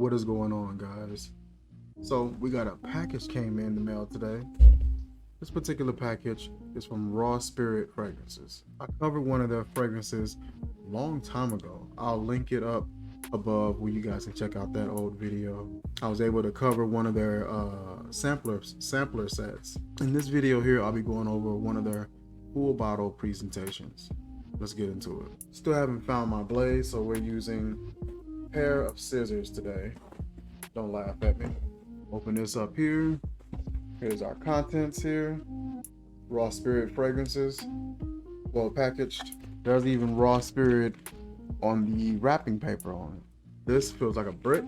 What is going on, guys? So we got a package came in the mail today. This particular package is from Raw Spirit Fragrances. I covered one of their fragrances a long time ago. I'll link it up above where you guys can check out that old video. I was able to cover one of their sampler sets. In this video here, I'll be going over one of their full bottle presentations. Let's get into it. Still haven't found my blade, so we're using a pair of scissors today. Don't laugh at me. Open this up here. Here's our contents here. Raw Spirit Fragrances, well packaged. There's even Raw Spirit on the wrapping paper on it. This feels like a brick.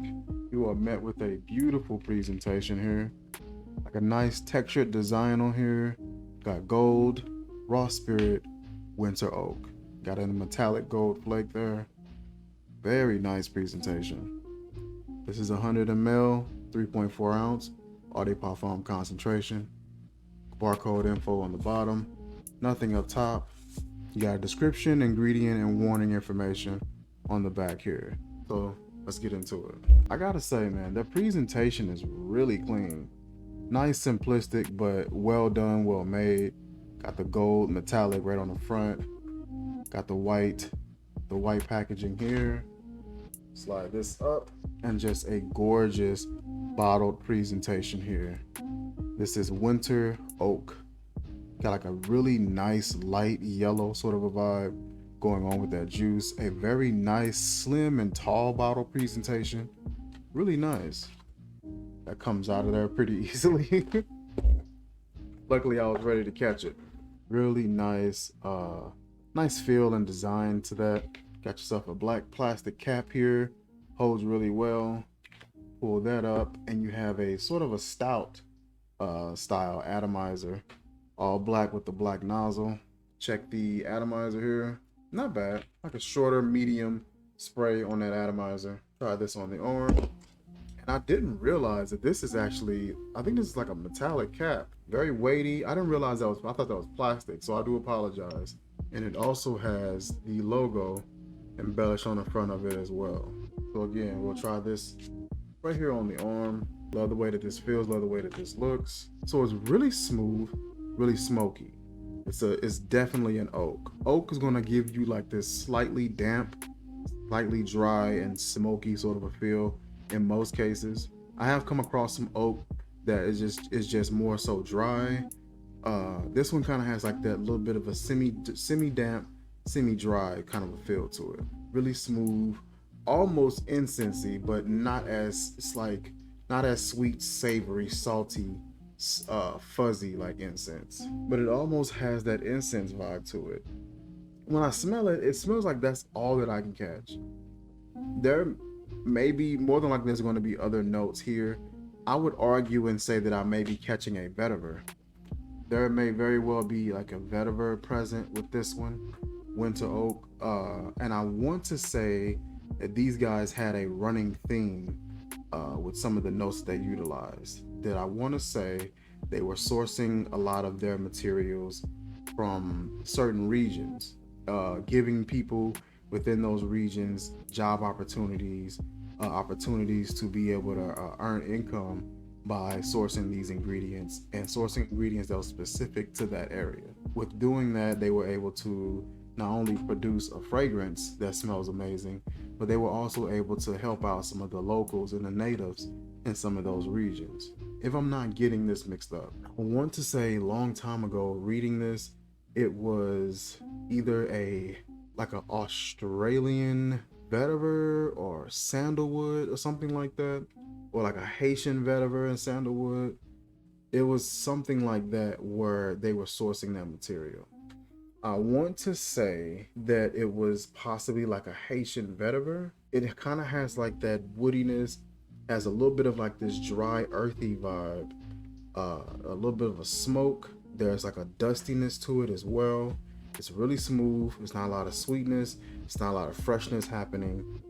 You are met with a beautiful presentation here. Like a nice textured design on here. Got gold, Raw Spirit, Winter Oak. Got a metallic gold flake there. Very nice presentation. This is 100 ml, 3.4 ounce, Eau de Parfum concentration. Barcode info on the bottom. Nothing up top. You got a description, ingredient, and warning information on the back here. So let's get into it. I gotta say, man, the presentation is really clean. Nice, simplistic, but well done, well made. Got the gold metallic right on the front. Got the white packaging here. Slide this up, and just a gorgeous bottled presentation here. This is Winter Oak. Got like a really nice light yellow sort of a vibe going on with that juice. A very nice slim and tall bottle presentation. Really nice. That comes out of there pretty easily. Luckily I was ready to catch it. Really nice nice feel and design to that. Got yourself a black plastic cap here. Holds really well. Pull that up and you have a sort of a stout style atomizer. All black with the black nozzle. Check the atomizer here. Not bad. Like a shorter medium spray on that atomizer. Try this on the arm. And I didn't realize that this is actually, I think this is like a metallic cap. Very weighty. I didn't realize that was, I thought that was plastic, so I do apologize. And it also has the logo embellished on the front of it as well. So again, we'll try this right here on the arm. Love the way that this feels, love the way that this looks. So it's really smooth, really smoky. It's definitely an oak. Oak is gonna give you like this slightly damp, slightly dry and smoky sort of a feel in most cases. I have come across some oak that is just more so dry. This one kind of has like that little bit of a semi-damp, semi-dry kind of a feel to it. Really smooth, almost incensey, but not as, it's like not as sweet, savory, salty, fuzzy like incense. But it almost has that incense vibe to it. When I smell it, it smells like that's all that I can catch. There may be, more than likely there's going to be other notes here. I would argue and say that I may be catching a vetiver. There may very well be like a vetiver present with this one, Winter Oak. And I want to say that these guys had a running theme with some of the notes they utilized. That I want to say they were sourcing a lot of their materials from certain regions, giving people within those regions job opportunities, opportunities to be able to earn income by sourcing these ingredients and sourcing ingredients that were specific to that area. With doing that, they were able to not only produce a fragrance that smells amazing, but they were also able to help out some of the locals and the natives in some of those regions. If I'm not getting this mixed up, I want to say a long time ago reading this, it was either like an Australian vetiver or sandalwood or something like that, or like a Haitian vetiver and sandalwood. It was something like that where they were sourcing that material. I want to say that it was possibly like a Haitian vetiver. It kind of has like that woodiness, has a little bit of like this dry, earthy vibe, a little bit of a smoke. There's like a dustiness to it as well. It's really smooth. It's not a lot of sweetness. It's not a lot of freshness happening.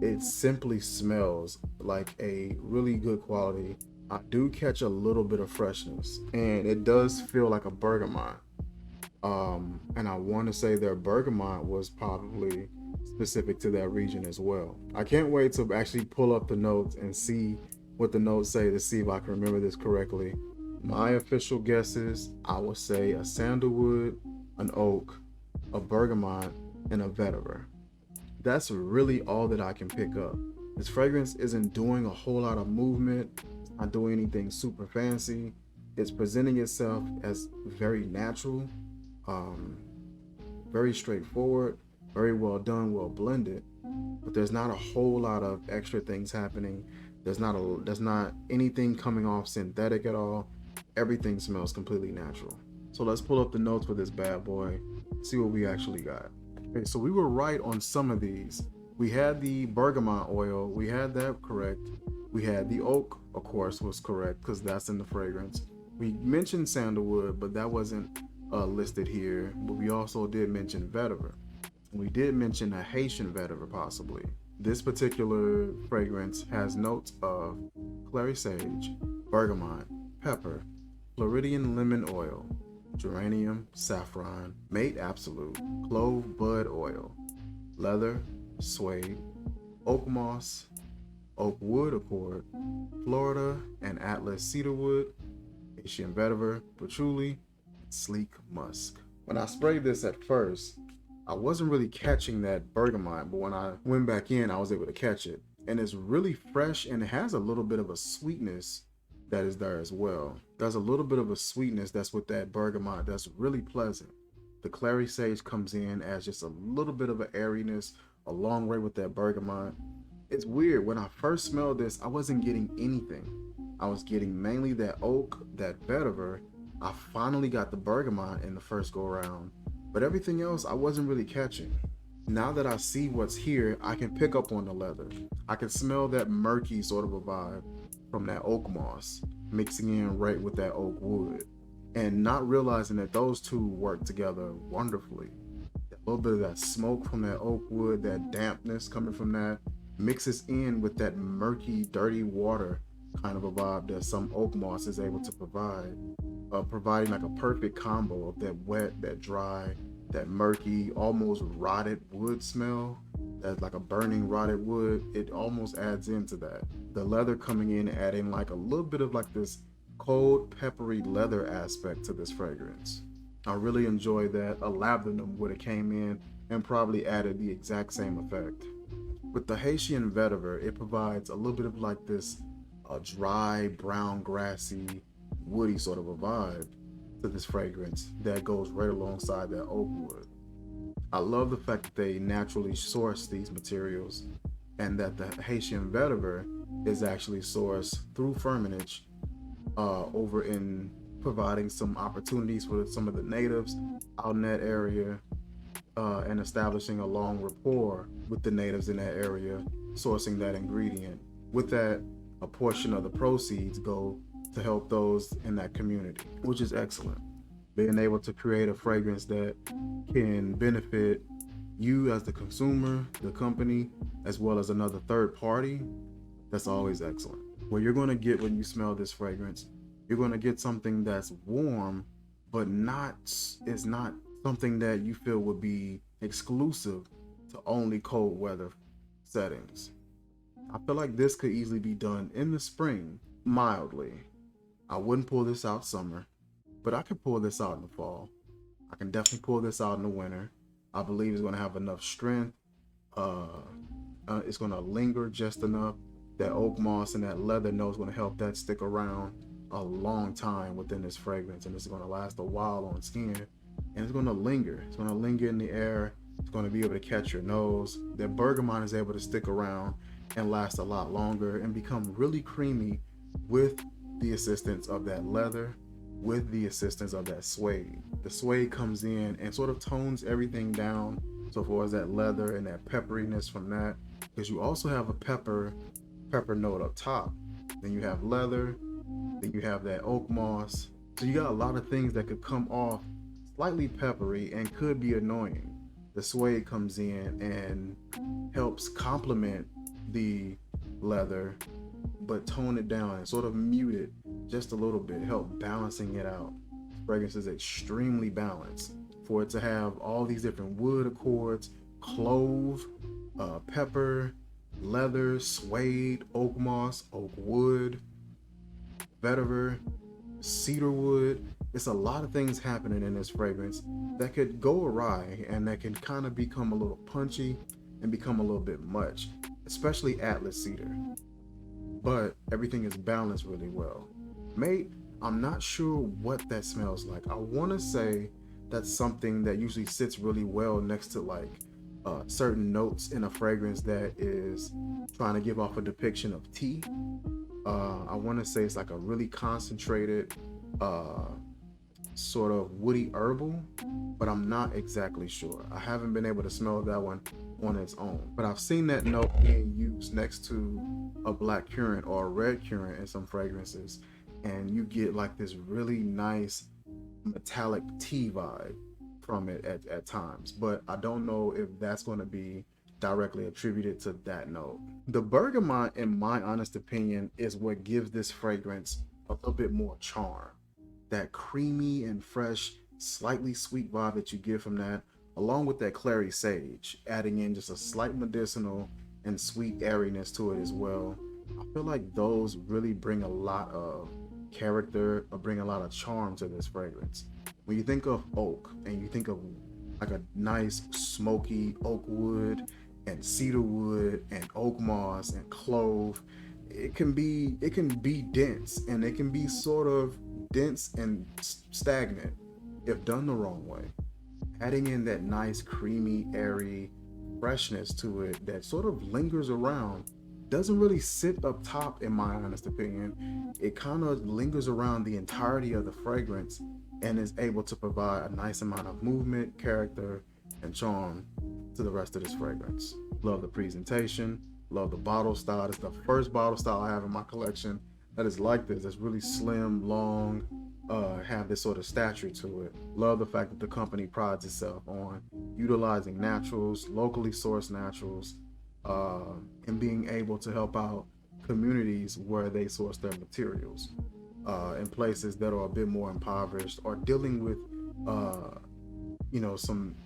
It simply smells like a really good quality. I do catch a little bit of freshness, and it does feel like a bergamot. And I want to say their bergamot was probably specific to that region as well. I can't wait to actually pull up the notes and see what the notes say to see if I can remember this correctly. My official guesses, I would say a sandalwood, an oak, a bergamot, and a vetiver. That's really all that I can pick up. This fragrance isn't doing a whole lot of movement, it's not doing anything super fancy. It's presenting itself as very natural, um, very straightforward, very well done, well blended. But there's not a whole lot of extra things happening. There's not anything coming off synthetic at all. Everything smells completely natural. So let's pull up the notes for this bad boy, see what we actually got. Okay, so we were right on some of these. We had the bergamot oil, we had that correct. We had the oak, of course, was correct because that's in the fragrance. We mentioned sandalwood, but that wasn't listed here. But we also did mention vetiver. We did mention a Haitian vetiver possibly. This particular fragrance has notes of clary sage, bergamot, pepper, Floridian lemon oil, geranium, saffron, mate absolute, clove bud oil, leather, suede, oak moss, oak wood accord, Florida and Atlas cedarwood, Haitian vetiver, patchouli, sleek musk. When I sprayed this at first, I wasn't really catching that bergamot, but when I went back in, I was able to catch it. And it's really fresh and it has a little bit of a sweetness that is there as well. There's a little bit of a sweetness that's with that bergamot that's really pleasant. The clary sage comes in as just a little bit of an airiness along way with that bergamot. It's weird, when I first smelled this, I wasn't getting anything. I was getting mainly that oak, that vetiver. I finally got the bergamot in the first go around, but everything else I wasn't really catching. Now that I see what's here, I can pick up on the leather. I can smell that murky sort of a vibe from that oak moss mixing in right with that oak wood, and not realizing that those two work together wonderfully. A little bit of that smoke from that oak wood, that dampness coming from that, mixes in with that murky, dirty water kind of a vibe that some oak moss is able to provide, providing like a perfect combo of that wet, that dry, that murky, almost rotted wood smell. That's like a burning rotted wood. It almost adds into that. The leather coming in, adding like a little bit of like this cold, peppery leather aspect to this fragrance. I really enjoy that. A labdanum would have came in and probably added the exact same effect. With the Haitian vetiver, it provides a little bit of like this dry, brown, grassy, woody sort of a vibe to this fragrance that goes right alongside that oak wood. I love the fact that they naturally source these materials and that the Haitian vetiver is actually sourced through fermentage over in providing some opportunities for some of the natives out in that area and establishing a long rapport with the natives in that area, sourcing that ingredient. With that, a portion of the proceeds go to help those in that community, which is excellent. Being able to create a fragrance that can benefit you as the consumer, the company, as well as another third party, that's always excellent. What you're going to get when you smell this fragrance, you're going to get something that's warm, but it's not something that you feel would be exclusive to only cold weather settings. I feel like this could easily be done in the spring, mildly. I wouldn't pull this out summer, but I could pull this out in the fall. I can definitely pull this out in the winter. I believe it's going to have enough strength. It's going to linger just enough. That oak moss and that leather note is going to help that stick around a long time within this fragrance, and it's going to last a while on skin, and it's going to linger. It's going to linger in the air. It's going to be able to catch your nose. That bergamot is able to stick around and last a lot longer and become really creamy with the assistance of that leather, with the assistance of that suede. The suede comes in and sort of tones everything down so far as that leather and that pepperiness from that, because you also have a pepper note up top. Then you have leather, then you have that oak moss. So you got a lot of things that could come off slightly peppery and could be annoying. The suede comes in and helps complement the leather, but tone it down and sort of mute it just a little bit, help balancing it out. This fragrance is extremely balanced. For it to have all these different wood accords, clove, pepper, leather, suede, oak moss, oak wood, vetiver, cedar wood. It's a lot of things happening in this fragrance that could go awry and that can kind of become a little punchy and become a little bit much, especially Atlas cedar. But everything is balanced really well. Mate, I'm not sure what that smells like. I want to say that's something that usually sits really well next to like certain notes in a fragrance that is trying to give off a depiction of tea. I want to say it's like a really concentrated sort of woody herbal, but I'm not exactly sure. I haven't been able to smell that one on its own, but I've seen that note being used next to a black currant or a red currant in some fragrances, and you get like this really nice metallic tea vibe from it at times, but I don't know if that's going to be directly attributed to that note. The bergamot, in my honest opinion, is what gives this fragrance a little bit more charm. That creamy and fresh, slightly sweet vibe that you get from that, along with that clary sage, adding in just a slight medicinal and sweet airiness to it as well. I feel like those really bring a lot of character or bring a lot of charm to this fragrance. When you think of oak and you think of like a nice smoky oak wood and cedar wood and oak moss and clove, it can be dense, and it can be sort of dense and stagnant if done the wrong way. Adding in that nice creamy airy freshness to it that sort of lingers around, doesn't really sit up top in my honest opinion. It kind of lingers around the entirety of the fragrance and is able to provide a nice amount of movement, character, and charm to the rest of this fragrance. Love the presentation, love the bottle style. It's the first bottle style I have in my collection that is like this. It's really slim, long, have this sort of stature to it. Love the fact that the company prides itself on utilizing naturals, locally sourced naturals, and being able to help out communities where they source their materials in places that are a bit more impoverished or dealing with some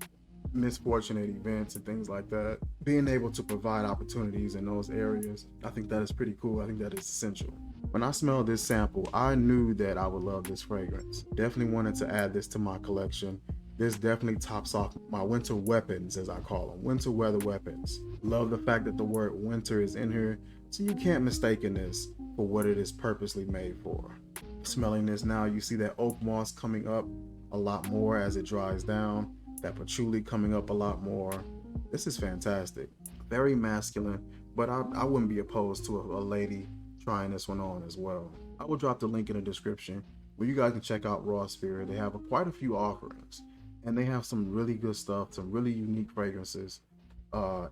misfortunate events and things like that. Being able to provide opportunities in those areas, I think that is pretty cool. I think that is essential. When I smelled this sample, I knew that I would love this fragrance. Definitely wanted to add this to my collection. This definitely tops off my winter weapons, as I call them, winter weather weapons. Love the fact that the word winter is in here, so you can't mistake this for what it is purposely made for. Smelling this now, you see that oak moss coming up a lot more as it dries down, that patchouli coming up a lot more. This is fantastic. Very masculine, but I wouldn't be opposed to a lady trying this one on as well. I will drop the link in the description where you guys can check out Raw Spirit. They have quite a few offerings, and they have some really good stuff, some really unique fragrances.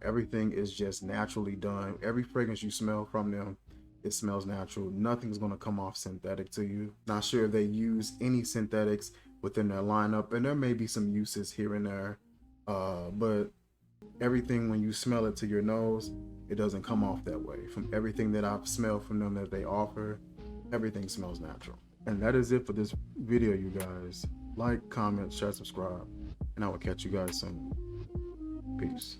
Everything is just naturally done. Every fragrance you smell from them, it smells natural. Nothing's going to come off synthetic to you. Not sure if they use any synthetics within their lineup, and there may be some uses here and there, but everything, when you smell it to your nose, it doesn't come off that way. From everything that I've smelled from them that they offer, everything smells natural. And that is it for this video, you guys. Like, comment, share, subscribe, and I will catch you guys soon. Peace.